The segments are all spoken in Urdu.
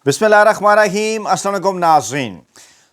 بسم اللہ الرحمن الرحیم۔ السلام علیکم ناظرین۔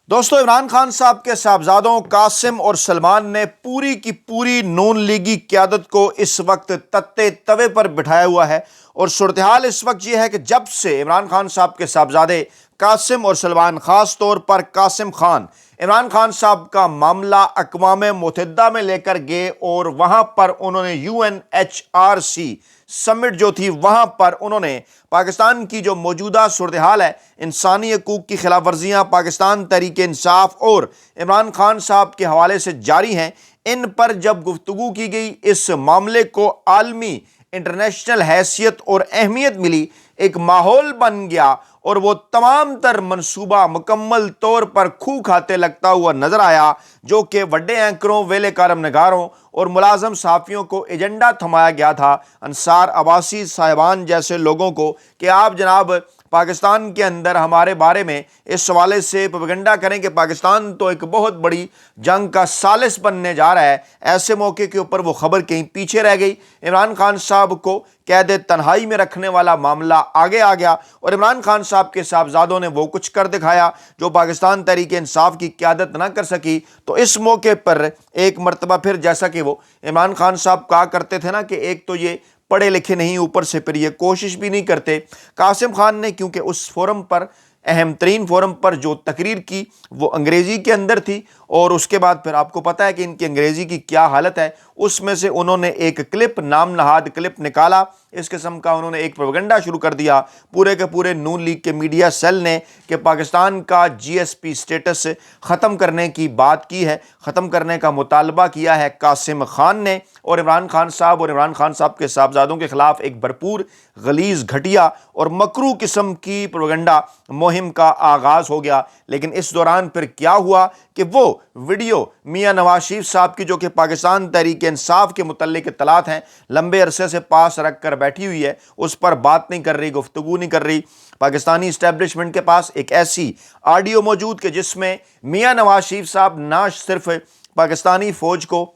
دوستو، عمران خان صاحب کے صاحبزادوں قاسم اور سلمان نے پوری کی پوری نون لیگی قیادت کو اس وقت تتے توے پر بٹھایا ہوا ہے، اور صورتحال اس وقت یہ ہے کہ جب سے عمران خان صاحب کے صاحبزادے قاسم اور سلمان، خاص طور پر قاسم خان، عمران خان صاحب کا معاملہ اقوام متحدہ میں لے کر گئے اور وہاں پر انہوں نے UNHRC سمٹ جو تھی، وہاں پر انہوں نے پاکستان کی جو موجودہ صورتحال ہے، انسانی حقوق کی خلاف ورزیاں پاکستان تحریک انصاف اور عمران خان صاحب کے حوالے سے جاری ہیں، ان پر جب گفتگو کی گئی، اس معاملے کو عالمی انٹرنیشنل حیثیت اور اہمیت ملی، ایک ماحول بن گیا، اور وہ تمام تر منصوبہ مکمل طور پر کھو کھاتے لگتا ہوا نظر آیا، جو کہ بڑے اینکروں، ویلے کارم نگاروں اور ملازم صحافیوں کو ایجنڈا تھمایا گیا تھا، انصار عباسی صاحبان جیسے لوگوں کو، کہ آپ جناب پاکستان کے اندر ہمارے بارے میں اس حوالے سے پروپیگنڈا کریں کہ پاکستان تو ایک بہت بڑی جنگ کا ثالث بننے جا رہا ہے۔ ایسے موقع کے اوپر وہ خبر کہیں پیچھے رہ گئی۔ عمران خان صاحب کو قید تنہائی میں رکھنے والا معاملہ آگے آ گیا، اور عمران خان صاحب کے صاحبزادوں نے وہ کچھ کر دکھایا جو پاکستان تحریک انصاف کی قیادت نہ کر سکی۔ تو اس موقع پر ایک مرتبہ پھر، جیسا کہ وہ عمران خان صاحب کہا کرتے تھے نا کہ ایک تو یہ پڑھے لکھے نہیں، اوپر سے پھر یہ کوشش بھی نہیں کرتے۔ قاسم خان نے کیونکہ اس فورم پر، اہم ترین فورم پر جو تقریر کی وہ انگریزی کے اندر تھی، اور اس کے بعد پھر آپ کو پتہ ہے کہ ان کی انگریزی کی کیا حالت ہے، اس میں سے انہوں نے ایک کلپ، نام نہاد کلپ نکالا، اس قسم کا انہوں نے ایک پروپیگنڈا شروع کر دیا پورے کے پورے نون لیگ کے میڈیا سیل نے، کہ پاکستان کا GSP سٹیٹس ختم کرنے کی بات کی ہے، ختم کرنے کا مطالبہ کیا ہے قاسم خان نے، اور عمران خان صاحب اور عمران خان صاحب کے صاحبزادوں کے خلاف ایک بھرپور، غلیظ، گھٹیا اور مکروہ قسم کی پروپیگنڈا مہم کا آغاز ہو گیا۔ لیکن اس دوران پھر کیا ہوا کہ وہ ویڈیو میاں نواز شریف صاحب کی، جو کہ پاکستان تحریک انصاف کے متعلق اطلاعات ہیں، لمبے عرصے سے پاس رکھ کر بیٹھی ہوئی ہے، اس پر بات نہیں کر رہی، گفتگو نہیں کر رہی۔ پاکستانی اسٹیبلشمنٹ کے پاس ایک ایسی آڈیو موجود کہ جس میں میاں نواز شریف صاحب نہ صرف پاکستانی فوج کو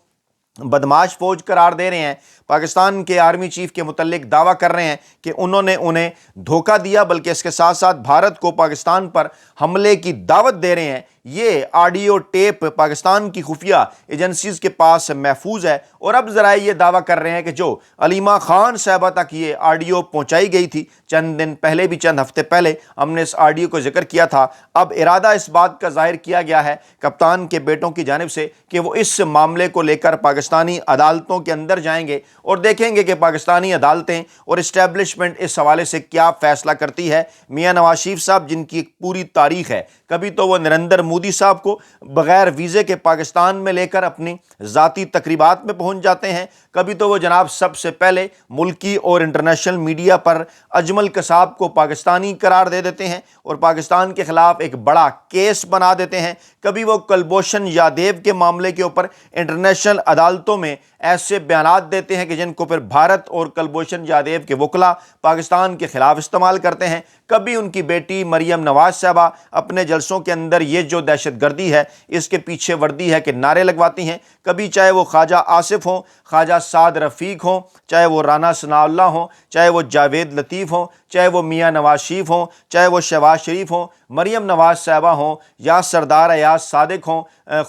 بدماش فوج قرار دے رہے ہیں، پاکستان کے آرمی چیف کے متعلق دعویٰ کر رہے ہیں کہ انہوں نے انہیں دھوکہ دیا، بلکہ اس کے ساتھ ساتھ بھارت کو پاکستان پر حملے کی دعوت دے رہے ہیں۔ یہ آڈیو ٹیپ پاکستان کی خفیہ ایجنسیز کے پاس محفوظ ہے، اور اب ذرائع یہ دعویٰ کر رہے ہیں کہ جو علیمہ خان صاحبہ تک یہ آڈیو پہنچائی گئی تھی چند دن پہلے بھی، چند ہفتے پہلے ہم نے اس آڈیو کو ذکر کیا تھا، اب ارادہ اس بات کا ظاہر کیا گیا ہے کپتان کے بیٹوں کی جانب سے کہ وہ اس معاملے کو لے کر پاکستانی عدالتوں کے اندر جائیں گے، اور دیکھیں گے کہ پاکستانی عدالتیں اور اسٹیبلشمنٹ اس حوالے سے کیا فیصلہ کرتی ہے۔ میاں نواز شریف صاحب، جن کی ایک پوری تاریخ ہے، کبھی تو وہ نریندر مودی صاحب کو بغیر ویزے کے پاکستان میں لے کر اپنی ذاتی تقریبات میں پہنچ جاتے ہیں، کبھی تو وہ جناب سب سے پہلے ملکی اور انٹرنیشنل میڈیا پر اجمل قصاب کو پاکستانی قرار دے دیتے ہیں اور پاکستان کے خلاف ایک بڑا کیس بنا دیتے ہیں، کبھی وہ کلبھوشن یادیو کے معاملے کے اوپر انٹرنیشنل عدالتوں میں ایسے بیانات دیتے ہیں کہ جن کو پھر بھارت اور کلبھوشن یادیو کے وکلا پاکستان کے خلاف استعمال کرتے ہیں۔ کبھی ان کی بیٹی مریم نواز صاحبہ اپنے جلسوں کے اندر یہ جو دہشت گردی ہے، اس کے پیچھے وردی ہے کہ نعرے لگواتی ہیں، کبھی چاہے وہ خواجہ آصف ہوں، خواجہ سعد رفیق ہوں، چاہے وہ رانا ثناء اللہ ہوں، چاہے وہ جاوید لطیف ہوں، چاہے وہ میاں نواز شریف ہوں، چاہے وہ شہباز شریف ہوں، مریم نواز صاحبہ ہوں، یا سردار ایاز صادق ہوں،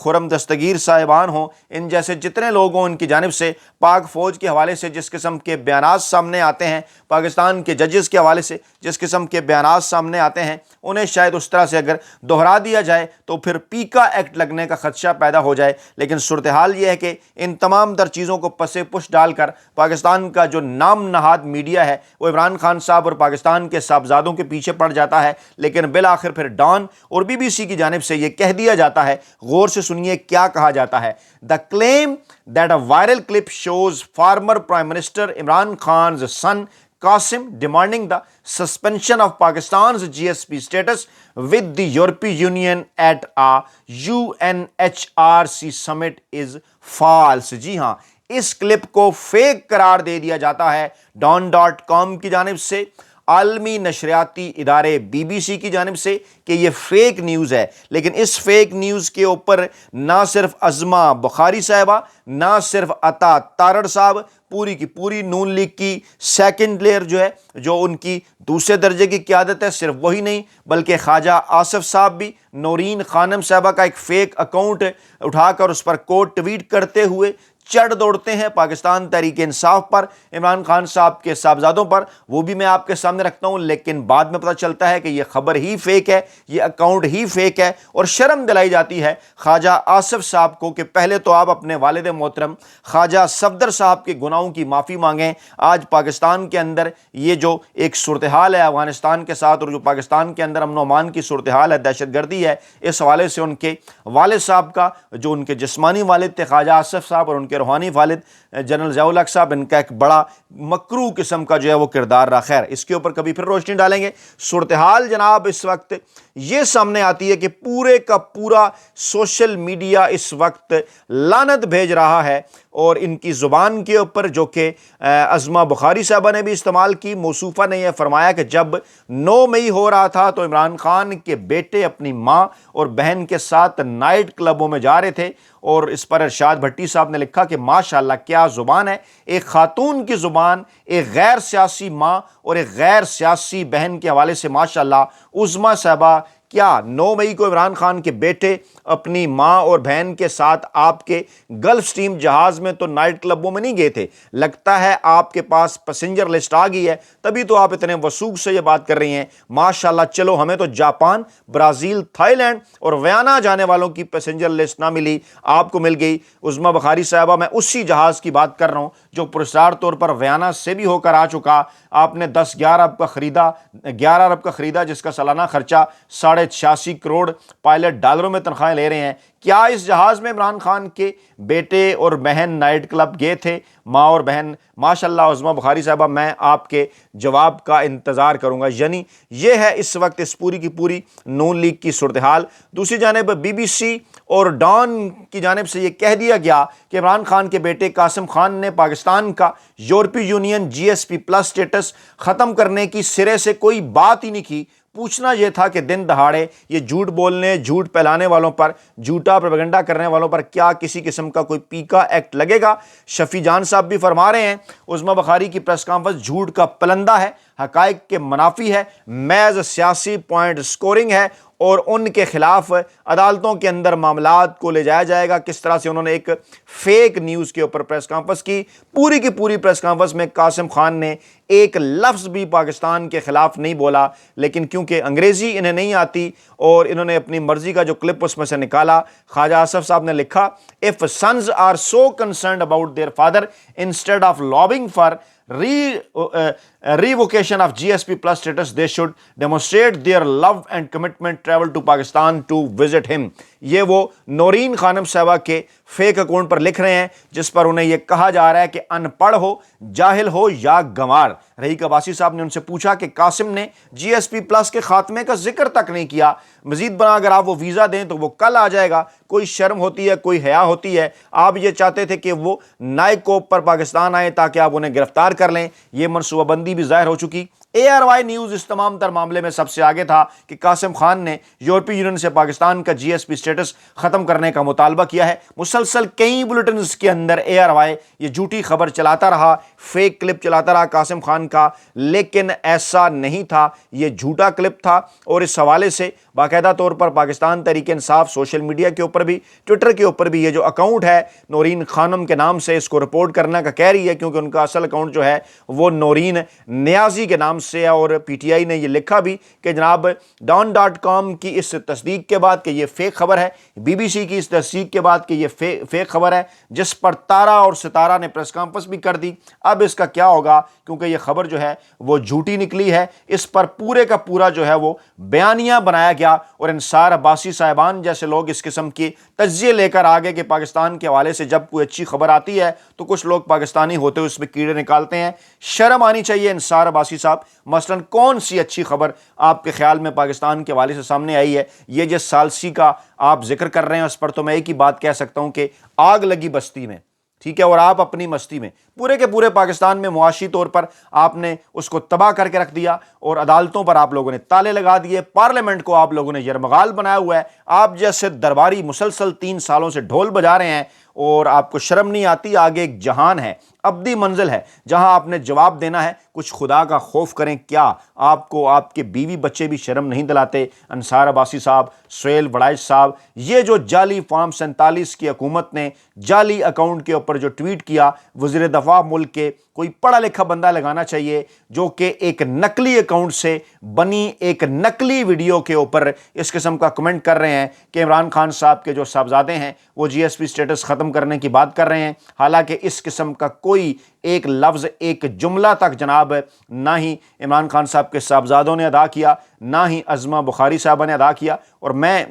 خرم دستگیر صاحبان ہوں، ان جیسے جتنے لوگ ہوں، ان کی جانب سے پاک فوج کے حوالے سے جس قسم کے بیانات سامنے آتے ہیں، پاکستان کے ججز کے حوالے سے جس قسم کے بیانات سامنے آتے ہیں، انہیں شاید اس طرح سے اگر دہرا دیا جائے تو پھر پیکا ایکٹ لگنے کا خدشہ پیدا ہو جائے۔ لیکن صورتحال یہ ہے کہ ان تمام تر چیزوں کو پسے پش ڈال کر پاکستان کا جو نام نہاد میڈیا ہے وہ عمران خان صاحب اور پاکستان کے صاحبزادوں کے پیچھے پڑ جاتا ہے، لیکن بالآخر پھر ڈان اور BBC کی جانب سے یہ کہہ دیا جاتا ہے، غور سے سنیے کیا کہا جاتا ہے۔ The claim that a viral clip shows former Prime Minister Imran Khan's son Qasim demanding the suspension of Pakistan's GSP status with the European Union at a UNHRC summit is false۔ جی ہاں، اس کلپ کو فیک قرار دے دیا جاتا ہے ڈان.com کی جانب سے، عالمی نشریاتی ادارے BBC کی جانب سے کہ یہ فیک نیوز ہے، لیکن اس فیک نیوز کے اوپر نہ صرف عظمہ بخاری صاحبہ، نہ صرف عطا تارڑ صاحب، پوری کی پوری نون لیگ کی سیکنڈ لیئر جو ہے، جو ان کی دوسرے درجے کی قیادت ہے، صرف وہی نہیں بلکہ خواجہ آصف صاحب بھی نورین خانم صاحبہ کا ایک فیک اکاؤنٹ اٹھا کر اس پر کوٹ ٹویٹ کرتے ہوئے چڑھ دوڑتے ہیں پاکستان تحریک انصاف پر، عمران خان صاحب کے صاحبزادوں پر، وہ بھی میں آپ کے سامنے رکھتا ہوں، لیکن بعد میں پتہ چلتا ہے کہ یہ خبر ہی فیک ہے، یہ اکاؤنٹ ہی فیک ہے، اور شرم دلائی جاتی ہے خواجہ آصف صاحب کو کہ پہلے تو آپ اپنے والد محترم خواجہ صفدر صاحب کے گناہوں کی معافی مانگیں۔ آج پاکستان کے اندر یہ جو ایک صورتحال ہے افغانستان کے ساتھ، اور جو پاکستان کے اندر امن و امان کی صورتحال ہے، دہشت گردی ہے، اس حوالے سے ان کے والد صاحب کا، جو ان کے جسمانی والد تھے خواجہ آصف صاحب، اور ان کے روحانی والد جنرل ضیاء الحق صاحب، ان کا ایک بڑا مکروہ قسم کا جو ہے وہ کردار رہا۔ خیر، اس کے اوپر کبھی پھر روشنی ڈالیں گے۔ صورتحال جناب اس وقت یہ سامنے آتی ہے کہ پورے کا پورا سوشل میڈیا اس وقت لعنت بھیج رہا ہے، اور ان کی زبان کے اوپر جو کہ عظمہ بخاری صاحبہ نے بھی استعمال کی، موصوفہ نے یہ فرمایا کہ جب 9 مئی ہو رہا تھا تو عمران خان کے بیٹے اپنی ماں اور بہن کے ساتھ نائٹ کلبوں میں جا رہے تھے، اور اس پر ارشاد بھٹی صاحب نے لکھا کہ ماشاءاللہ کیا زبان ہے، ایک خاتون کی زبان، ایک غیر سیاسی ماں اور ایک غیر سیاسی بہن کے حوالے سے ماشاءاللہ عظمہ صاحبہ، کیا 9 مئی کو عمران خان کے بیٹے اپنی ماں اور بہن کے ساتھ آپ کے گلف سٹریم جہاز میں تو نائٹ کلبوں میں نہیں گئے تھے؟ لگتا ہے آپ کے پاس پیسنجر لسٹ آ گئی ہے، تبھی تو آپ اتنے وثوق سے یہ بات کر رہی ہیں۔ ماشاءاللہ، چلو ہمیں تو جاپان، برازیل، تھائی لینڈ اور ویانا جانے والوں کی پیسنجر لسٹ نہ ملی، آپ کو مل گئی۔ عظمہ بخاری صاحبہ، میں اسی جہاز کی بات کر رہا ہوں جو پرسرار طور پر ویانا سے بھی ہو کر آ چکا۔ آپ نے 11 ارب کا خریدا، جس کا سالانہ خرچہ 86.5 کروڑ پائلٹ ڈالروں میں تنخواہیں لے رہے ہیں۔ کیا اس جہاز میں عمران خان کے بیٹے اور بہن نائٹ کلب گئے تھے، ماں اور بہن؟ ماشاءاللہ عظمہ بخاری صاحبہ، میں آپ کے جواب کا انتظار کروں گا۔ یعنی یہ ہے اس وقت اس پوری کی پوری نون لیگ کی صورتحال۔ دوسری جانب BBC اور ڈان کی جانب سے یہ کہہ دیا گیا کہ عمران خان کے بیٹے قاسم خان نے پاکستان کا یورپی یونین GSP+ سٹیٹس ختم کرنے کی سرے سے کوئی بات ہی نہیں کی۔ پوچھنا یہ تھا کہ دن دہاڑے یہ جھوٹ بولنے، جھوٹ پھیلانے والوں پر، جھوٹا پروپیگنڈا کرنے والوں پر کیا کسی قسم کا کوئی پیکا ایکٹ لگے گا؟ شفیع جان صاحب بھی فرما رہے ہیں عظمہ بخاری کی پریس کانفرنس جھوٹ کا پلندہ ہے، حقائق کے منافی ہے، محض سیاسی پوائنٹ سکورنگ ہے، اور ان کے خلاف عدالتوں کے اندر معاملات کو لے جایا جائے گا۔ کس طرح سے انہوں نے ایک فیک نیوز کے اوپر پریس کانفرنس کی، پوری کی پوری پریس کانفرنس میں قاسم خان نے ایک لفظ بھی پاکستان کے خلاف نہیں بولا، لیکن کیونکہ انگریزی انہیں نہیں آتی اور انہوں نے اپنی مرضی کا جو کلپ اس میں سے نکالا، خواجہ آصف صاحب نے لکھا if sons are so concerned about their father instead of lobbying for revocation of GSP+ status, they should demonstrate their love and commitment, travel to Pakistan to visit him۔ یہ وہ نورین خانم صاحبہ کے فیک اکاؤنٹ پر لکھ رہے ہیں، جس پر انہیں یہ کہا جا رہا ہے کہ ان پڑھ ہو، جاہل ہو یا گنوار۔ رحیق عباسی صاحب نے ان سے پوچھا کہ قاسم نے GSP+ کے خاتمے کا ذکر تک نہیں کیا، مزید برآں اگر آپ وہ ویزا دیں تو وہ کل آ جائے گا۔ کوئی شرم ہوتی ہے، کوئی حیا ہوتی ہے؟ آپ یہ چاہتے تھے کہ وہ نئے کوپ پر پاکستان آئے تاکہ آپ انہیں گرفتار کر لیں۔ یہ منصوبہ بندی بھی ظاہر ہو چکی۔ ARY نیوز اس تمام تر معاملے میں سب سے آگے تھا کہ قاسم خان نے یورپی یونین سے پاکستان کا GSP سٹیٹس ختم کرنے کا مطالبہ کیا ہے۔ مسلسل کئی بلیٹنز کے اندر ARY یہ جھوٹی خبر چلاتا رہا، فیک کلپ چلاتا رہا قاسم خان کا، لیکن ایسا نہیں تھا، یہ جھوٹا کلپ تھا۔ اور اس حوالے سے باقاعدہ طور پر پاکستان تحریک انصاف سوشل میڈیا کے اوپر بھی، ٹویٹر کے اوپر بھی، یہ جو اکاؤنٹ ہے نورین خانم کے نام سے، اس کو رپورٹ کرنے کا کہہ رہی ہے، کیونکہ ان کا اصل اکاؤنٹ جو ہے وہ نورین نیازی کے نام سے ہے۔ اور PTI نے یہ لکھا بھی کہ جناب ڈان.com کی اس تصدیق کے بعد کہ یہ فیک خبر ہے، BBC کی اس تصدیق کے بعد کہ یہ فیک خبر ہے، جس پر تارا اور ستارہ نے پریس کانفرنس بھی کر دی۔ اب اس کا کیا ہوگا، کیونکہ یہ خبر جو ہے وہ جھوٹی نکلی ہے، اس پر پورے کا پورا جو ہے وہ بیانیہ بنایا گیا، اور انصار عباسی صاحبان جیسے لوگ اس قسم کی تجزیے لے کر آگے کہ پاکستان کے حوالے سے جب کوئی اچھی خبر آتی ہے تو کچھ لوگ پاکستانی ہوتے ہوئے اس میں کیڑے نکالتے ہیں۔ شرم آنی چاہیے انصار عباسی صاحب۔ مثلاً کون سی اچھی خبر آپ کے خیال میں پاکستان کے حوالے سے سامنے آئی ہے؟ یہ جس ثالثی کا آپ ذکر کر رہے ہیں اس پر تو میں ایک ہی بات کہہ سکتا ہوں کہ آگ لگی بستی میں، ٹھیک ہے، اور آپ اپنی مستی میں پورے کے پورے پاکستان میں معاشی طور پر آپ نے اس کو تباہ کر کے رکھ دیا، اور عدالتوں پر آپ لوگوں نے تالے لگا دیے، پارلیمنٹ کو آپ لوگوں نے یرمغال بنایا ہوا ہے۔ آپ جیسے درباری مسلسل 3 سالوں سے ڈھول بجا رہے ہیں اور آپ کو شرم نہیں آتی۔ آگے ایک جہان ہے، ابدی منزل ہے جہاں آپ نے جواب دینا ہے۔ کچھ خدا کا خوف کریں، کیا آپ کو آپ کے بیوی بچے بھی شرم نہیں دلاتے؟ انصار عباسی صاحب، سہیل وڑائچ صاحب، یہ جو جعلی فارم 47 کی حکومت نے جعلی اکاؤنٹ کے اوپر جو ٹویٹ کیا، وزیر دفاع ملک کے کوئی پڑھا لکھا بندہ لگانا چاہیے جو کہ ایک نقلی اکاؤنٹ سے بنی ایک نقلی ویڈیو کے اوپر اس قسم کا کمنٹ کر رہے ہیں کہ عمران خان صاحب کے جو صاحبزادے ہیں وہ جی ایس پی سٹیٹس ختم کرنے کی بات کر رہے ہیں، حالانکہ اس قسم کا کوئی ایک لفظ، ایک جملہ تک جناب نہ ہی عمران خان صاحب کے صاحبزادوں نے ادا کیا، نہ ہی عظمہ بخاری صاحبہ نے ادا کیا، اور میں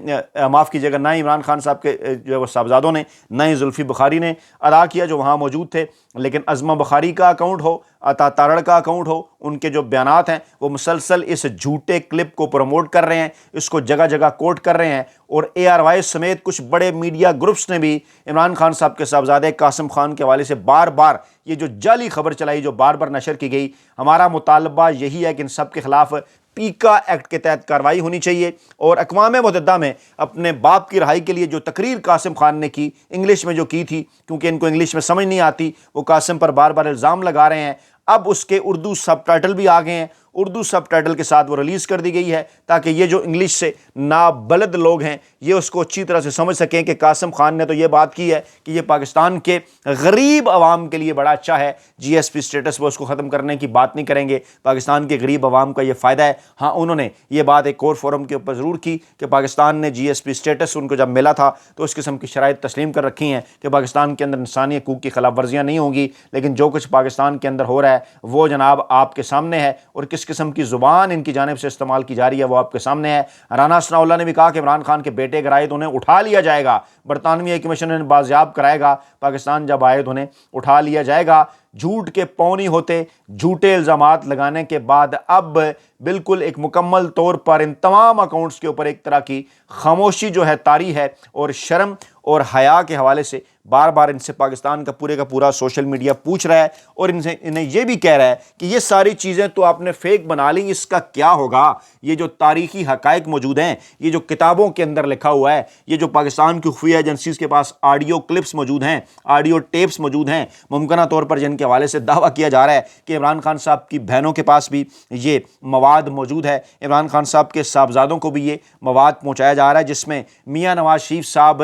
معاف کیجیے گا، نہ ہی عمران خان صاحب کے جو صاحبزادوں نے، نہ ہی زلفی بخاری نے ادا کیا جو وہاں موجود تھے۔ لیکن عظمہ بخاری کا اکاؤنٹ ہو، عطا تارڑ کا اکاؤنٹ ہو، ان کے جو بیانات ہیں وہ مسلسل اس جھوٹے کلپ کو پروموٹ کر رہے ہیں، اس کو جگہ جگہ کوٹ کر رہے ہیں، اور اے آر وائی سمیت کچھ بڑے میڈیا گروپس نے بھی عمران خان صاحب کے صاحبزادے قاسم خان کے حوالے سے بار بار یہ جو جعلی خبر چلائی، جو بار بار نشر کی گئی۔ ہمارا مطالبہ یہی ہے کہ ان سب کے خلاف پیکا ایکٹ کے تحت کارروائی ہونی چاہیے، اور اقوام متحدہ میں اپنے باپ کی رہائی کے لیے جو تقریر قاسم خان نے کی، انگلش میں جو کی تھی، کیونکہ ان کو انگلش میں سمجھ نہیں آتی، وہ قاسم پر بار بار الزام لگا رہے ہیں، اب اس کے اردو سب ٹائٹل بھی آ گئے ہیں، اردو سب ٹائٹل کے ساتھ وہ ریلیز کر دی گئی ہے تاکہ یہ جو انگلش سے نابلد لوگ ہیں یہ اس کو اچھی طرح سے سمجھ سکیں کہ قاسم خان نے تو یہ بات کی ہے کہ یہ پاکستان کے غریب عوام کے لیے بڑا اچھا ہے، جی ایس پی سٹیٹس وہ اس کو ختم کرنے کی بات نہیں کریں گے، پاکستان کے غریب عوام کا یہ فائدہ ہے۔ ہاں، انہوں نے یہ بات ایک اور فورم کے اوپر ضرور کی کہ پاکستان نے جی ایس پی سٹیٹس ان کو جب ملا تھا تو اس قسم کی شرائط تسلیم کر رکھی ہیں کہ پاکستان کے اندر انسانی حقوق کی خلاف ورزیاں نہیں ہوں گی، لیکن جو کچھ پاکستان کے اندر ہو رہا ہے وہ جناب آپ کے سامنے ہے، اور کس قسم کی زبان ان کی جانب سے استعمال کی جا رہی ہے وہ آپ کے سامنے ہے۔ رانا ثناء اللہ نے بھی کہا کہ عمران خان کے بیٹے اگر آئے تو انہیں اٹھا لیا جائے گا، برطانوی ہائی کمیشن انہیں بازیاب کرائے گا، پاکستان جب آئے تو انہیں اٹھا لیا جائے گا۔ جھوٹ کے پاؤں نہیں ہوتے، جھوٹے الزامات لگانے کے بعد اب بالکل ایک مکمل طور پر ان تمام اکاؤنٹس کے اوپر ایک طرح کی خاموشی جو ہے طاری ہے، اور شرم اور حیا کے حوالے سے بار بار ان سے پاکستان کا پورے کا پورا سوشل میڈیا پوچھ رہا ہے، اور انہیں یہ بھی کہہ رہا ہے کہ یہ ساری چیزیں تو آپ نے فیک بنا لی، اس کا کیا ہوگا؟ یہ جو تاریخی حقائق موجود ہیں، یہ جو کتابوں کے اندر لکھا ہوا ہے، یہ جو پاکستان کی خفیہ ایجنسیز کے پاس آڈیو کلپس موجود ہیں، آڈیو ٹیپس موجود ہیں، ممکنہ طور پر جن کے حوالے سے دعویٰ کیا جا رہا ہے کہ عمران خان صاحب کی بہنوں کے پاس بھی یہ مواد موجود ہے، عمران خان صاحب کے صاحبزادوں کو بھی یہ مواد پہنچایا جا رہا ہے، جس میں میاں نواز شریف صاحب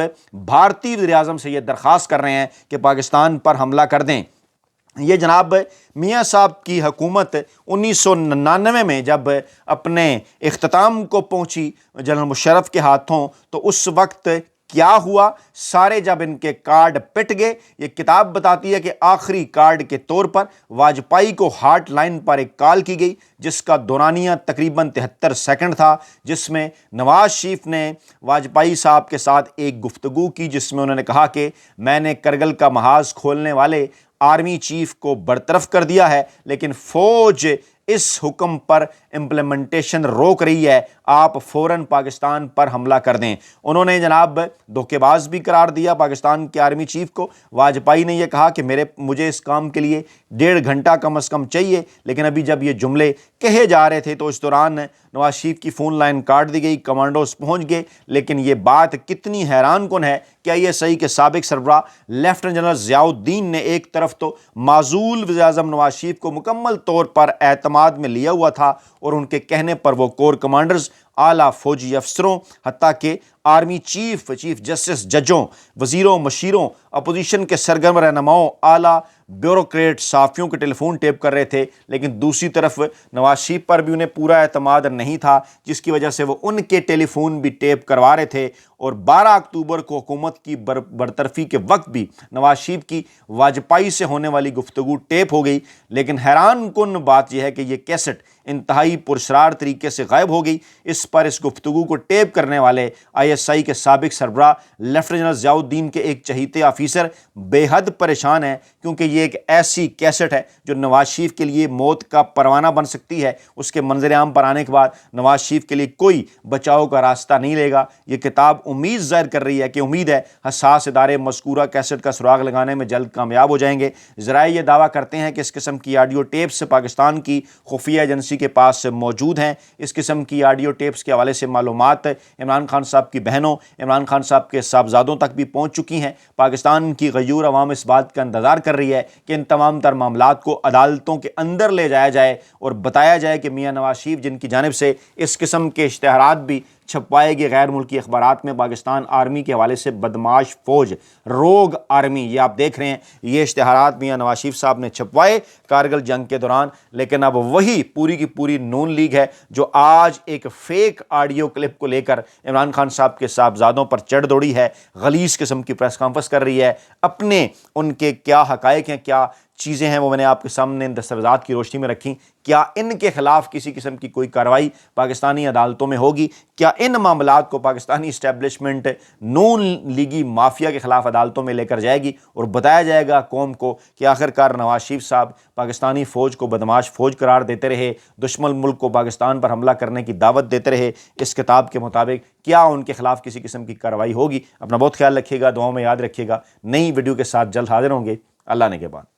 بھارتی وزیر اعظم سے یہ درخواست کر رہے ہیں کہ پاکستان پر حملہ کر دیں۔ یہ جناب میاں صاحب کی حکومت 1999 میں جب اپنے اختتام کو پہنچی جنرل مشرف کے ہاتھوں تو اس وقت کیا ہوا؟ سارے جب ان کے کارڈ پٹ گئے، یہ کتاب بتاتی ہے کہ آخری کارڈ کے طور پر واجپائی کو ہاٹ لائن پر ایک کال کی گئی جس کا دورانیہ تقریباً 73 سیکنڈ تھا، جس میں نواز شریف نے واجپائی صاحب کے ساتھ ایک گفتگو کی جس میں انہوں نے کہا کہ میں نے کرگل کا محاذ کھولنے والے آرمی چیف کو برطرف کر دیا ہے، لیکن فوج اس حکم پر امپلیمنٹیشن روک رہی ہے، آپ فوراً پاکستان پر حملہ کر دیں۔ انہوں نے جناب دھوکے باز بھی قرار دیا پاکستان کے آرمی چیف کو۔ واجپائی نے یہ کہا کہ مجھے اس کام کے لیے 1.5 گھنٹہ کم از کم چاہیے، لیکن ابھی جب یہ جملے کہے جا رہے تھے تو اس دوران نواز شریف کی فون لائن کاٹ دی گئی، کمانڈوز پہنچ گئے۔ لیکن یہ بات کتنی حیران کن ہے کہ آئی ایس آئی کے سابق سربراہ لیفٹیننٹ جنرل ضیاء الدین نے ایک طرف تو معزول وزیر اعظم نواز شریف کو مکمل طور پر اعتماد میں لیا ہوا تھا، اور ان کے کہنے پر وہ کور کمانڈرز، اعلیٰ فوجی افسروں، حتیٰ کہ آرمی چیف جسٹس، ججوں، وزیروں، مشیروں، اپوزیشن کے سرگرم رہنماؤں، اعلیٰ بیوروکریٹ، صحافیوں کے ٹیلی فون ٹیپ کر رہے تھے، لیکن دوسری طرف نواز شریف پر بھی انہیں پورا اعتماد نہیں تھا، جس کی وجہ سے وہ ان کے ٹیلی فون بھی ٹیپ کروا رہے تھے۔ اور 12 اکتوبر کو حکومت کی برطرفی کے وقت بھی نواز شریف کی واجپائی سے ہونے والی گفتگو ٹیپ ہو گئی۔ لیکن حیران کن بات یہ ہے کہ یہ کیسٹ انتہائی پرسرار طریقے سے غائب ہو گئی۔ اس پر اس گفتگو کو ٹیپ کرنے والے ISI کے سابق سربراہ لیفٹیننٹ جنرل ضیاء الدین کے ایک چہیتے آفیسر بے حد پریشان ہیں، کیونکہ یہ ایک ایسی کیسٹ ہے جو نواز شریف کے لیے موت کا پروانہ بن سکتی ہے۔ اس کے منظر عام پر آنے کے بعد نواز شریف کے لیے کوئی بچاؤ کا راستہ نہیں لے گا۔ یہ کتاب امید ظاہر کر رہی ہے کہ امید ہے حساس ادارے مذکورہ کیسٹ کا سراغ لگانے میں جلد کامیاب ہو جائیں گے۔ ذرائع یہ دعویٰ کرتے ہیں کہ اس قسم کی آڈیو ٹیپس پاکستان کی خفیہ ایجنسی کے پاس موجود ہیں۔ اس قسم کی آڈیو ٹیپس کے حوالے سے معلومات عمران خان صاحب کی بہنوں، عمران خان صاحب کے صاحبزادوں تک بھی پہنچ چکی ہیں۔ پاکستان کی غیور عوام اس بات کا انتظار کر رہی ہے کہ ان تمام تر معاملات کو عدالتوں کے اندر لے جایا جائے اور بتایا جائے کہ میاں نواز شریف جن کی جانب سے اس قسم کے اشتہارات بھی چھپوائے گئے غیر ملکی اخبارات میں پاکستان آرمی کے حوالے سے بدماش فوج، روگ آرمی، یہ آپ دیکھ رہے ہیں، یہ اشتہارات میاں نواز شریف صاحب نے چھپوائے کارگل جنگ کے دوران، لیکن اب وہی پوری کی پوری نون لیگ ہے جو آج ایک فیک آڈیو کلپ کو لے کر عمران خان صاحب کے صاحبزادوں پر چڑھ دوڑی ہے، غلیظ قسم کی پریس کانفرنس کر رہی ہے، اپنے ان کے کیا حقائق ہیں، کیا چیزیں ہیں، وہ میں نے آپ کے سامنے ان دستاویزات کی روشنی میں رکھی۔ کیا ان کے خلاف کسی قسم کی کوئی کارروائی پاکستانی عدالتوں میں ہوگی؟ کیا ان معاملات کو پاکستانی اسٹیبلشمنٹ نون لیگی مافیا کے خلاف عدالتوں میں لے کر جائے گی اور بتایا جائے گا قوم کو کہ آخرکار نواز شریف صاحب پاکستانی فوج کو بدماش فوج قرار دیتے رہے، دشمن ملک کو پاکستان پر حملہ کرنے کی دعوت دیتے رہے؟ اس کتاب کے مطابق کیا ان کے خلاف کسی قسم کی کارروائی ہوگی؟ اپنا بہت خیال رکھیے گا، دعاؤں میں یاد رکھیے گا۔ نئی ویڈیو کے ساتھ جلد حاضر ہوں گے۔ اللہ نے کے بعد۔